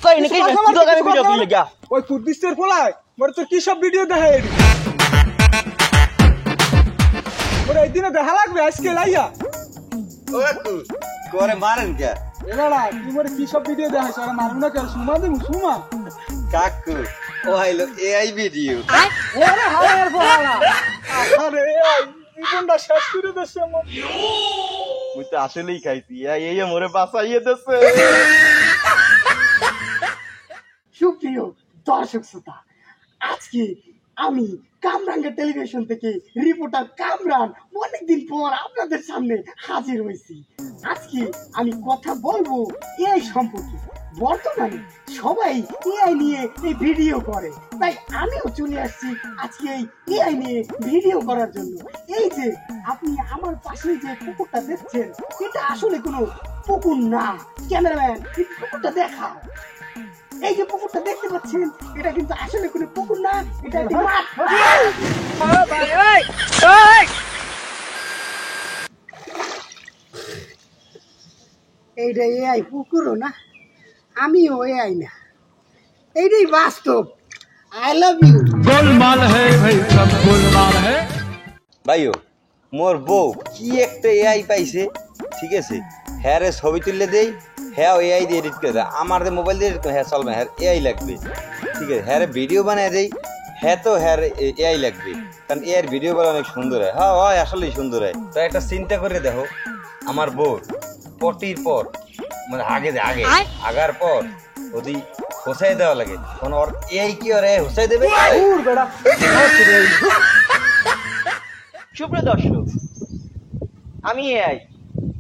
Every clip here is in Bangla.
কই নাকি কি দরকারে ভিডিও দিলে গা ওই কুদ্দিসের ফলাই মোর তো কি সব ভিডিও দেখায় এডি ওরে একদিনে দেখা লাগবে আজকে লাইয়া ও কাকু করে মারেন কে এবারে তুই মোরে কি সব ভিডিও দেখাইছ আর মারুম না কেন সুমা দিমু সুমা কাকু ও হইলো এআই ভিডিও ওরে হালার ফলা আরে এই কোনটা শেষ করে দেছে আমার মুই তো আসলেই খাইছি এই মোরে বাঁচাইয়ে দেছে সুপ্রিয় দর্শক শ্রোতা, আজকে আমি কামরাঙ্গা টেলিভিশন থেকে রিপোর্টার কামরান অনেকদিন পর আপনাদের সামনে হাজির হয়েছি। আজকে আমি কথা বলবো এআই সম্পর্কে। বর্তমানে সবাই এআই নিয়ে এই ভিডিও করে, তাই আমিও চলে আসছি আজকে এই এআই নিয়ে ভিডিও করার জন্য। এই যে আপনি আমার পাশে যে পুকুরটা দেখছেন, এটা আসলে কোনো পুকুর না। ক্যামেরাম্যান, এই পুকুরটা দেখাও। এই যে পুকুরটা দেখতে পাচ্ছেন, এটা কিন্তু আসলে কোনো পুকুর না, এটা একটি মাঠ। এইটা এআই পুকুরও না, আমিও এআই না, এইটাই বাস্তব। I love you. गोलमाल है भाई सब गोलमाल है। ভাইও মোর বউ কি একটা এআই পাইছে, ঠিক আছে হ্যাঁ রে ছবি তুললে দেই, হ্যাঁ এআই দিয়ে এডিট করে দেয়। আমার মোবাইল দিয়ে হ্যাঁ চলবে, হ্যাঁ এআই লাগবে, ঠিক আছে হ্যাঁ ভিডিও বানায় দেই, হ্যাঁ তো হ্যাঁ এআই লাগবে, কারণ এআই ভিডিও বলা অনেক সুন্দর হয়। হ্যাঁ হয় আসলেই সুন্দর হয়। তো একটা চিন্তা করে দেখো, আমার বউ পটির পর মানে আগার পর যদি হোসাই দেওয়া লাগে, তখন ওর এআই কি ওরে হোসাই দেবে? সুপ্রিয় দর্শক, আমি এআই।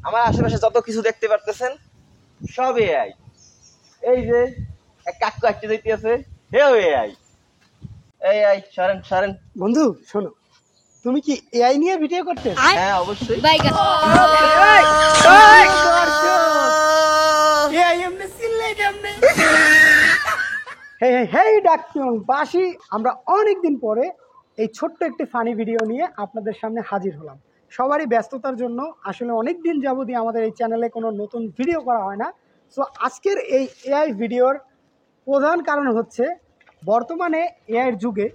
আমার আশেপাশে যত কিছু দেখতে পারতেছেন সব এআই। এই যে এক কাকু আসতে দেখতে আছে, হেও এআই। এই সরেন সরেন। বন্ধু শোনো, তুমি কি এআই নিয়ে ভিডিও করতে? হ্যাঁ অবশ্যই। হেই ডাকচুং বাসি, আমরা অনেকদিন পরে এই ছোট্ট একটি ফানি ভিডিও নিয়ে আপনাদের সামনে হাজির হলাম। সবারই ব্যস্ততার জন্য আসলে অনেক দিন যাবতই আমাদের এই চ্যানেলে কোনো নতুন ভিডিও করা হয় না। সো আজকের এই এআই ভিডিওর প্রধান কারণ হচ্ছে, বর্তমানে এআইয়ের যুগে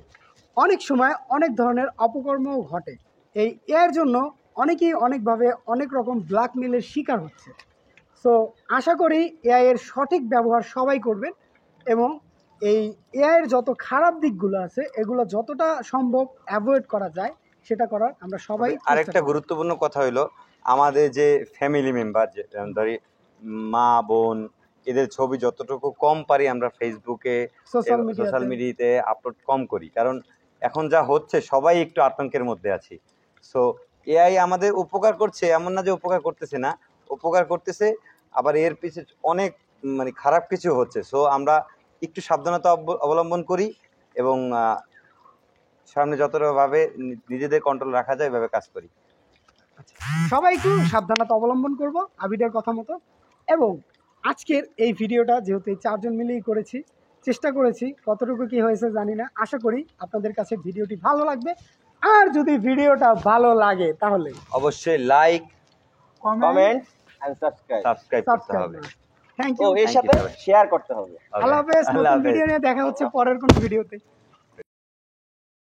অনেক সময় অনেক ধরনের অপকর্মও ঘটে। এই এআইয়ের জন্য অনেকেই অনেকভাবে অনেক রকম ব্ল্যাকমেলের শিকার হচ্ছে। সো আশা করি এআইয়ের সঠিক ব্যবহার সবাই করবেন এবং এই এআইয়ের যত খারাপ দিকগুলো আছে এগুলো যতটা সম্ভব অ্যাভয়েড করা যায় সেটা করার আমরা সবাই। আরেকটা গুরুত্বপূর্ণ কথা হইলো, আমাদের যে ফ্যামিলি মেম্বার, যে ধরি মা বোন, এদের ছবি যতটুকু কম পারি আমরা ফেসবুকে সোশ্যাল মিডিয়াতে আপলোড কম করি, কারণ এখন যা হচ্ছে সবাই একটু আতঙ্কের মধ্যে আছি। সো এআই আমাদের উপকার করছে, এমন না যে উপকার করতেছে না, উপকার করতেছে, আবার এর পিছনে অনেক মানে খারাপ কিছু হচ্ছে। সো আমরা একটু সাবধানতা অবলম্বন করি এবং সামনে যতভাবে নিজেদের কন্ট্রোল রাখা যায় এভাবে কাজ করি। সবাই একটু সাবধানতা অবলম্বন করব আবিদের কথা মতো। এবং আজকের এই ভিডিওটা যেহেতু এই চারজন মিলেই করেছি, চেষ্টা করেছি, কতটুকু কি হয়েছে জানি না, আশা করি আপনাদের কাছে ভিডিওটি ভালো লাগবে। আর যদি ভিডিওটা ভালো লাগে তাহলে অবশ্যই লাইক, কমেন্ট এন্ড সাবস্ক্রাইব করতে হবে। থ্যাংক ও ইউ। এর সাথে শেয়ার করতে হবে। আল্লাহ হাফেজ। নতুন ভিডিও নিয়ে দেখা হচ্ছে পরের কোন ভিডিওতে।